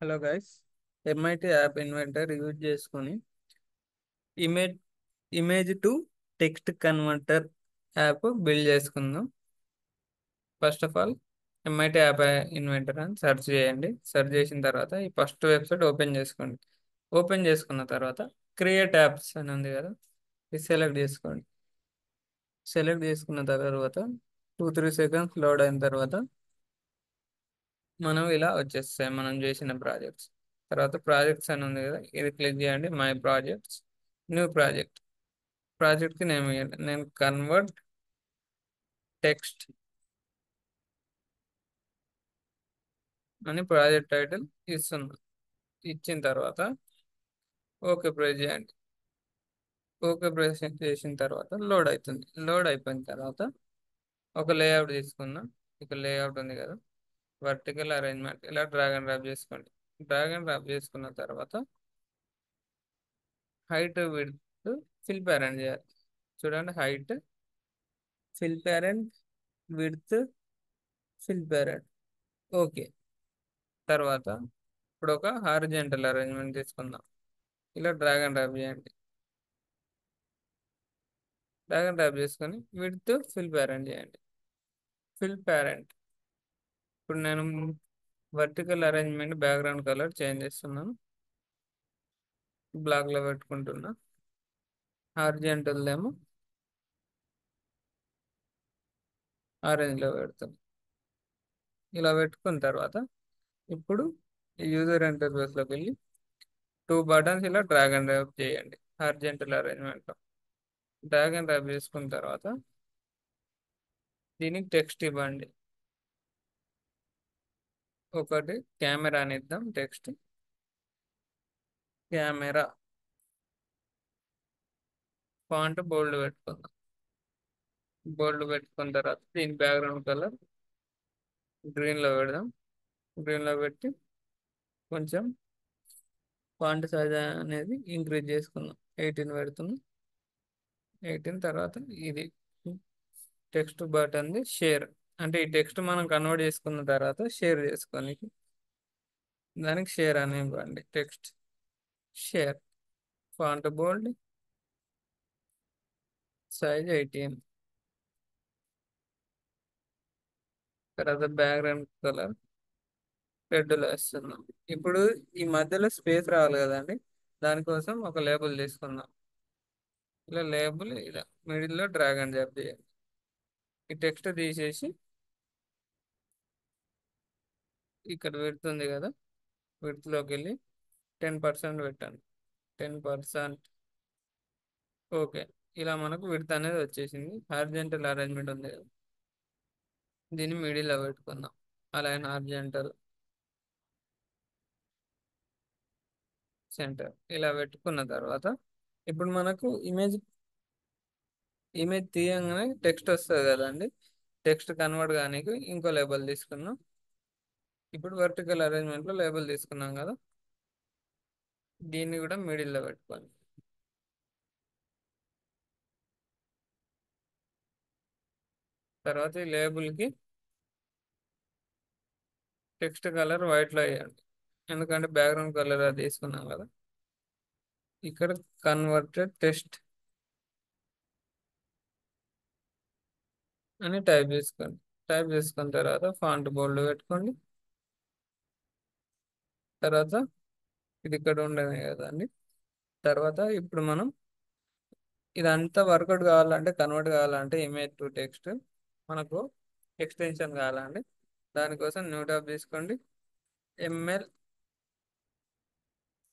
Hello guys, MIT app inventor use చేసుకొని image image to text converter app build చేసుకుందాం. First of all MIT app inventor అని search చేయండి. Search చేసిన తర్వాత ఈ ఫస్ట్ వెబ్సైట్ ఓపెన్ చేసుకోండి. ఓపెన్ చేసుకున్న తర్వాత క్రియేట్ యాప్స్ అని ఉంది కదా, ఇది సెలెక్ట్ చేసుకోండి. సెలెక్ట్ చేసుకున్న తర్వాత 2-3 సెకండ్స్ లోడ్ అయిన తర్వాత మనం ఇలా వచ్చేస్తాయి మనం చేసిన ప్రాజెక్ట్స్. తర్వాత ప్రాజెక్ట్స్ అని ఉంది కదా, ఇది క్లిక్ చేయండి. My projects, new project. ప్రాజెక్ట్కి నేమ్ ఇవ్వండి. నేను కన్వర్ట్ టెక్స్ట్ అని ప్రాజెక్ట్ టైటిల్ ఇస్తున్నా. ఇచ్చిన తర్వాత ఓకే ప్రెస్ చేయండి. ఓకే ప్రెస్ చేసిన తర్వాత లోడ్ అవుతుంది. లోడ్ అయిపోయిన తర్వాత ఒక లేఅవుట్ తీసుకుందాం. ఇక లేఅవుట్ ఉంది కదా, వర్టికల్ అరేంజ్మెంట్ ఇలా డ్రాగ్ అండ్ డ్రాప్ చేసుకోండి. డ్రాగ్ అండ్ డ్రాప్ చేసుకున్న తర్వాత హైట్ విడ్త్ ఫిల్ పేరెంట్ చేయాలి. చూడండి, height fill parent, width fill parent. Okay. తర్వాత ఇప్పుడు ఒక హారిజెంటల్ అరేంజ్మెంట్ తీసుకుందాం. ఇలా డ్రాగ్ అండ్ డ్రాప్ చేయండి. డ్రాగ్ అండ్ డ్రాప్ చేసుకొని విడ్త్ ఫిల్ పేరెంట్ చేయండి. Fill parent. ఇప్పుడు నేను vertical arrangement background colour change చేస్తున్నాను. బ్లాక్ లో పెట్టుకుంటున్నా. హారిజెంటల్ ఏమో ఆరెంజ్ లో పెడుతుంది. ఇలా పెట్టుకున్న తర్వాత ఇప్పుడు యూజర్ ఇంటర్ఫేస్ లోకి వెళ్ళి 2 బటన్స్ ఇలా డ్రాగ్ అండ్ డ్రాప్ చేయండి. హారిజెంటల్ అరేంజ్మెంట్ లో డ్రాగ్ అండ్ డ్రాప్ చేసుకున్న తర్వాత దీనికి టెక్స్ట్ ఇవ్వండి. ఒకటి కెమెరా అని ఇద్దాం. Text camera. ఫాంట్ బోల్డ్ పెట్టుకుందాం. బోల్డ్ పెట్టుకున్న తర్వాత దీని బ్యాక్గ్రౌండ్ కలర్ గ్రీన్ లో పెడదాం. గ్రీన్ లో పెట్టి కొంచెం ఫాంట్ సైజ్ అనేది ఇంక్రీజ్ చేసుకుందాం. 18 పెడుతున్నాం. 18 తర్వాత ఇది టెక్స్ట్ బటన్ది షేర్. అంటే ఈ టెక్స్ట్ మనం కన్వర్ట్ చేసుకున్న తర్వాత షేర్ చేసుకొని దానికి షేర్ అని ఇవ్వండి. Text share. ఫాంట్ బోల్డ్, సైజ్ 18. తర్వాత బ్యాక్గ్రౌండ్ కలర్ రెడ్లో వేస్తున్నాం. ఇప్పుడు ఈ మధ్యలో స్పేస్ రావాలి కదండి, దానికోసం ఒక లేబుల్ తీసుకుందాం. ఇలా లేబుల్ ఇలా మిడిల్లో డ్రాగ్ అండ్ డ్రాప్ చేయాలి. ఈ టెక్స్ట్ తీసేసి ఇక్కడ పెడుతుంది కదా, విడ్త్లోకి వెళ్ళి 10% పెట్టండి. 10%. ఓకే. ఇలా మనకు విడ్త్ అనేది వచ్చేసింది. హారిజెంటల్ అరేంజ్మెంట్ ఉంది కదా, దీన్ని మిడిల్లో పెట్టుకుందాం. అలైన్ హారిజెంటల్ సెంటర్ ఇలా పెట్టుకున్న తర్వాత ఇప్పుడు మనకు ఇమేజ్ ఇమేజ్ తీయంగానే టెక్స్ట్ వస్తుంది కదండి. టెక్స్ట్ కన్వర్ట్ కానీ ఇంకో లేబుల్ తీసుకున్నాం. ఇప్పుడు వర్టికల్ అరేంజ్మెంట్లో లేబుల్ తీసుకున్నాం కదా, దీన్ని కూడా మిడిల్లో పెట్టుకోండి. తర్వాత ఈ లేబుల్కి టెక్స్ట్ కలర్ వైట్లో వేయండి. ఎందుకంటే బ్యాక్గ్రౌండ్ కలర్ అది తీసుకున్నాం కదా. ఇక్కడ కన్వర్టెడ్ టెక్స్ట్ అని టైప్ చేసుకోండి. టైప్ చేసుకున్న తర్వాత ఫాంట్ బోల్డ్ పెట్టుకోండి. తర్వాత ఇది ఇక్కడ ఉండదు కదండి. తర్వాత ఇప్పుడు మనం ఇదంతా వర్కౌట్ కావాలంటే, కన్వర్ట్ కావాలంటే ఇమేజ్ టు టెక్స్ట్ మనకు ఎక్స్టెన్షన్ కావాలండి. దానికోసం న్యూ టాబ్ తీసుకోండి. ఎంఎల్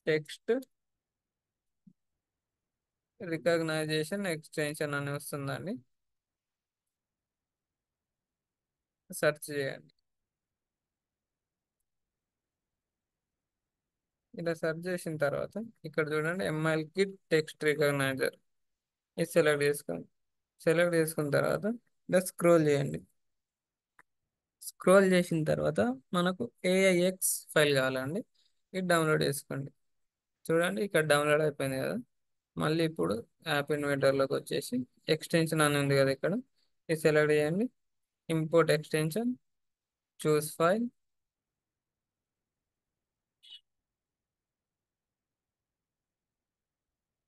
టెక్స్ట్ రికగ్నైజేషన్ ఎక్స్టెన్షన్ అని వస్తుందండి. సెర్చ్ చేయండి. ఇలా సెర్చ్ చేసిన తర్వాత ఇక్కడ చూడండి, ఎంఎల్ కిట్ టెక్స్ట్ రికగ్నైజర్ ఇది సెలెక్ట్ చేసుకోండి. సెలెక్ట్ చేసుకున్న తర్వాత ఇలా స్క్రోల్ చేయండి. స్క్రోల్ చేసిన తర్వాత మనకు ఏఐఎక్స్ ఫైల్ కావాలండి, ఇది డౌన్లోడ్ చేసుకోండి. చూడండి, ఇక్కడ డౌన్లోడ్ అయిపోయింది కదా. మళ్ళీ ఇప్పుడు యాప్ ఇన్వెంటర్లోకి వచ్చేసి ఎక్స్టెన్షన్ అని ఉంది కదా, ఇక్కడ ఇది సెలెక్ట్ చేయండి. ఇంపోర్ట్ ఎక్స్టెన్షన్, చూస్ ఫైల్,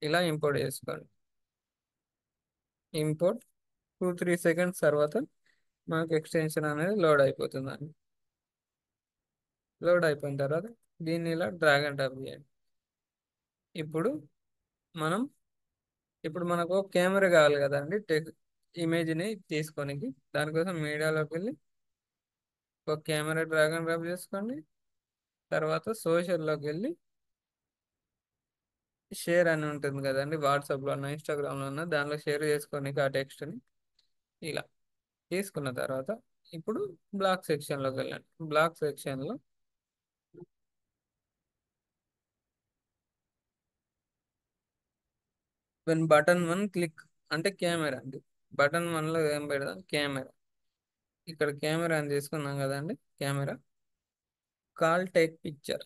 ఇలా ఇంపోర్ట్ చేసుకోండి. ఇంపోర్ట్ 2-3 సెకండ్స్ తర్వాత మనకు ఎక్స్టెన్షన్ అనేది లోడ్ అయిపోతుందండి. లోడ్ అయిపోయిన తర్వాత దీన్ని ఇలా డ్రాగ్ అండ్ డ్రాప్ చేయండి. ఇప్పుడు మనం ఇప్పుడు మనకు కెమెరా కావాలి కదండి ఇమేజ్ని తీసుకోనికి. దానికోసం మీడియాలోకి వెళ్ళి ఒక కెమెరా డ్రాగ్ అండ్ డ్రాప్ చేసుకోండి. తర్వాత సోషల్లోకి వెళ్ళి షేర్ అని ఉంటుంది కదండి, వాట్సాప్లో అన్న ఇన్స్టాగ్రామ్లో అన్న దానిలో షేర్ చేసుకోనికి ఆ టెక్స్ట్ని ఇలా తీసుకున్న తర్వాత ఇప్పుడు బ్లాక్ సెక్షన్లోకి వెళ్ళండి. బ్లాక్ సెక్షన్లో బటన్ 1 క్లిక్ అంటే కెమెరా అండి. బటన్ 1లో ఏం పెడదాం, కెమెరా. ఇక్కడ కెమెరా అని తీసుకున్నాం కదండి. కెమెరా కాల్ టేక్ పిక్చర్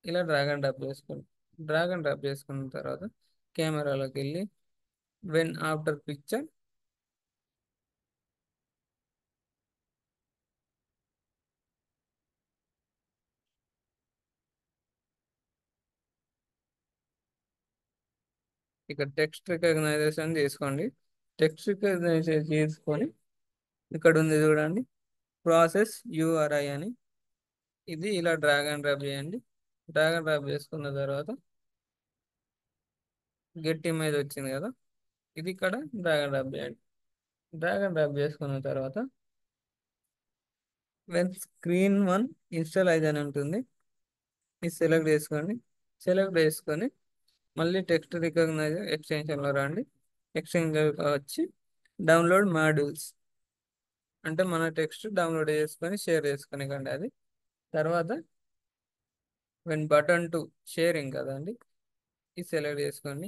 ఇలా డ్రాగ్ అండ్ డ్రాప్ చేసుకోండి. డ్రాగ్ అండ్ డ్రాప్ చేసుకున్న తర్వాత కెమెరాలోకి వెళ్ళి వెన్ ఆఫ్టర్ పిక్చర్ ఇక్కడ టెక్స్ట్ రికగ్నైజేషన్ తీసుకోండి. టెక్స్ట్ రికగ్నైజేషన్ తీసుకొని ఇక్కడ ఉంది చూడండి, ప్రాసెస్ యూఆర్ఐ అని, ఇది ఇలా డ్రాగ్ అండ్ డ్రాప్ చేయండి. డ్రాగ్ అండ్ డ్రాప్ చేసుకున్న తర్వాత గెట్ ఇమేజ్ వచ్చింది కదా, ఇది ఇక్కడ డ్రాగ్ అండ్ డ్రాప్ చేయండి. డ్రాగ్ అండ్ డ్రాప్ చేసుకున్న తర్వాత వెన్ స్క్రీన్ 1 ఇన్స్టాలైజ్ అని ఉంటుంది, ఇది సెలెక్ట్ చేసుకోండి. సెలెక్ట్ చేసుకొని మళ్ళీ టెక్స్ట్ రికగ్నైజ్ ఎక్స్టెన్షన్లో రండి. ఎక్స్టెన్షన్ వచ్చి డౌన్లోడ్ మాడ్యూల్స్ అంటే మన టెక్స్ట్ డౌన్లోడ్ చేసుకొని షేర్ చేసుకొని కండి అది. తర్వాత వెన్ బటన్ టు షేరింగ్ కదండి, ఇది సెలెక్ట్ చేసుకోండి.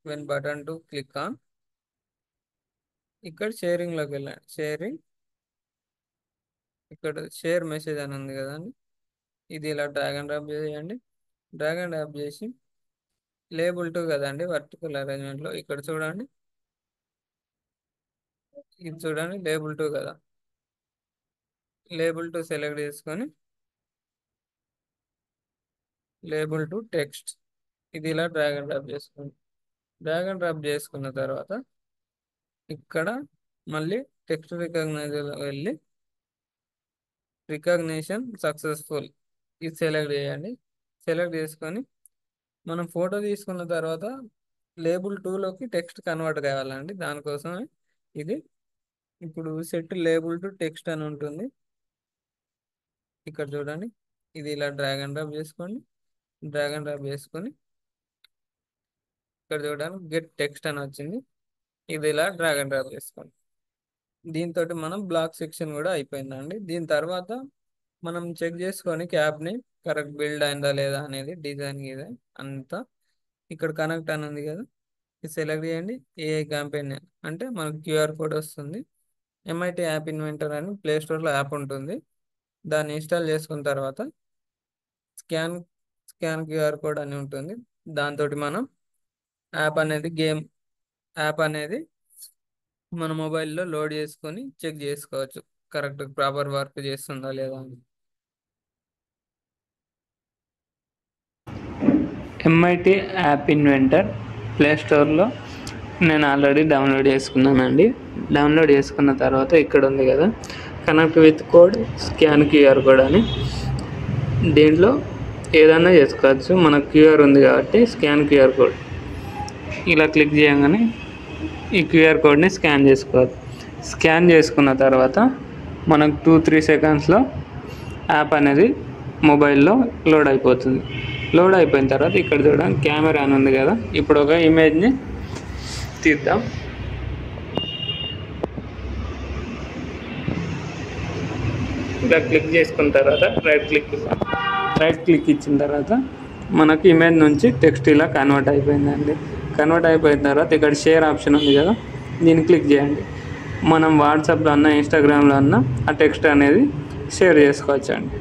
When button to click on, ఇక్కడ షేరింగ్లోకి వెళ్ళండి. షేరింగ్ ఇక్కడ షేర్ మెసేజ్ అని ఉంది కదండి, ఇది ఇలా డ్రాగ్ అండ్ డ్రాప్ చేయండి. డ్రాగ్ అండ్ డ్రాప్ చేసి లేబుల్ 2 కదండి, వర్టికల్ అరేంజ్మెంట్లో ఇక్కడ చూడండి, ఇది చూడండి లేబుల్ 2 కదా, లేబుల్ 2 సెలెక్ట్ చేసుకొని లేబుల్ 2 టెక్స్ట్ ఇది ఇలా డ్రాగ్ అండ్ డ్రాప్ చేసుకోండి. డ్రాగ్ అండ్ డ్రాప్ చేసుకున్న తర్వాత ఇక్కడ మళ్ళీ టెక్స్ట్ రికగ్నైజర్లో వెళ్ళి రికగ్నిషన్ సక్సెస్ఫుల్ ఇది సెలెక్ట్ చేయండి. సెలెక్ట్ చేసుకొని మనం ఫోటో తీసుకున్న తర్వాత లేబుల్ 2లోకి టెక్స్ట్ కన్వర్ట్ కావాలండి, దానికోసమే ఇది. ఇప్పుడు సెట్ లేబుల్ టు టెక్స్ట్ అని ఉంటుంది, ఇక్కడ చూడండి, ఇది ఇలా డ్రాగ్ అండ్ డ్రాప్ చేసుకోండి. డ్రాగ్ అండ్ డ్రాప్ చేసుకొని ఇక్కడ చూడండి గెట్ టెక్స్ట్ అని వచ్చింది, ఇది ఇలా డ్రాగ్ అండ్ డ్రాప్ చేసుకోండి. దీంతో మనం బ్లాక్ సెక్షన్ కూడా అయిపోయిందండి. దీని తర్వాత మనం చెక్ చేసుకొని క్యాప్ని కరెక్ట్ బిల్డ్ అయిందా లేదా అనేది, డిజైన్ గీదే అంతా. ఇక్కడ కనెక్ట్ అని ఉంది కదా, ఇది సెలెక్ట్ చేయండి. ఏఐ క్యాంపెయిన్ అంటే మనకు క్యూఆర్ కోడ్ వస్తుంది. ఎంఐటి యాప్ ఇన్వెంటర్ అని ప్లే స్టోర్లో యాప్ ఉంటుంది, దాన్ని ఇన్స్టాల్ చేసుకున్న తర్వాత స్కాన్ స్కాన్ క్యూఆర్ కోడ్ అని ఉంటుంది, దాంతో మనం గేమ్ యాప్ అనేది మన మొబైల్లో లోడ్ చేసుకొని చెక్ చేసుకోవచ్చు కరెక్ట్ ప్రాపర్ వర్క్ చేస్తుందా లేదా అని. ఎంఐటి యాప్ ఇన్వెంటర్ ప్లే స్టోర్లో నేను ఆల్రెడీ డౌన్లోడ్ చేసుకున్నానండి. డౌన్లోడ్ చేసుకున్న తర్వాత ఇక్కడ ఉంది కదా connect with code scan QR code అని, దీంట్లో ఏదైనా చేసుకోవచ్చు. మనకు క్యూఆర్ ఉంది కాబట్టి స్కాన్ క్యూఆర్ కోడ్ ఇలా క్లిక్ చేయగానే ఈ క్యూఆర్ కోడ్ని స్కాన్ చేసుకోవాలి. స్కాన్ చేసుకున్న తర్వాత మనకు 2-3 సెకండ్స్లో యాప్ అనేది మొబైల్లో లోడ్ అయిపోతుంది. లోడ్ అయిపోయిన తర్వాత ఇక్కడ చూడండి కెమెరా అని ఉంది కదా, ఇప్పుడు ఒక ఇమేజ్ని తీద్దాం. ఇలా క్లిక్ చేసుకున్న తర్వాత రైట్ క్లిక్ ఇచ్చిన తర్వాత మనకు ఇమేజ్ నుంచి టెక్స్ట్ ఇలా కన్వర్ట్ అయిపోయిందండి. కన్వర్ట్ అయిపోయిన తర్వాత ఇక్కడ షేర్ ఆప్షన్ ఉంది కదా, దీన్ని క్లిక్ చేయండి. మనం వాట్సాప్లో అన్నా ఇన్స్టాగ్రామ్లో అన్నా ఆ టెక్స్ట్ అనేది షేర్ చేసుకోవచ్చు అండి.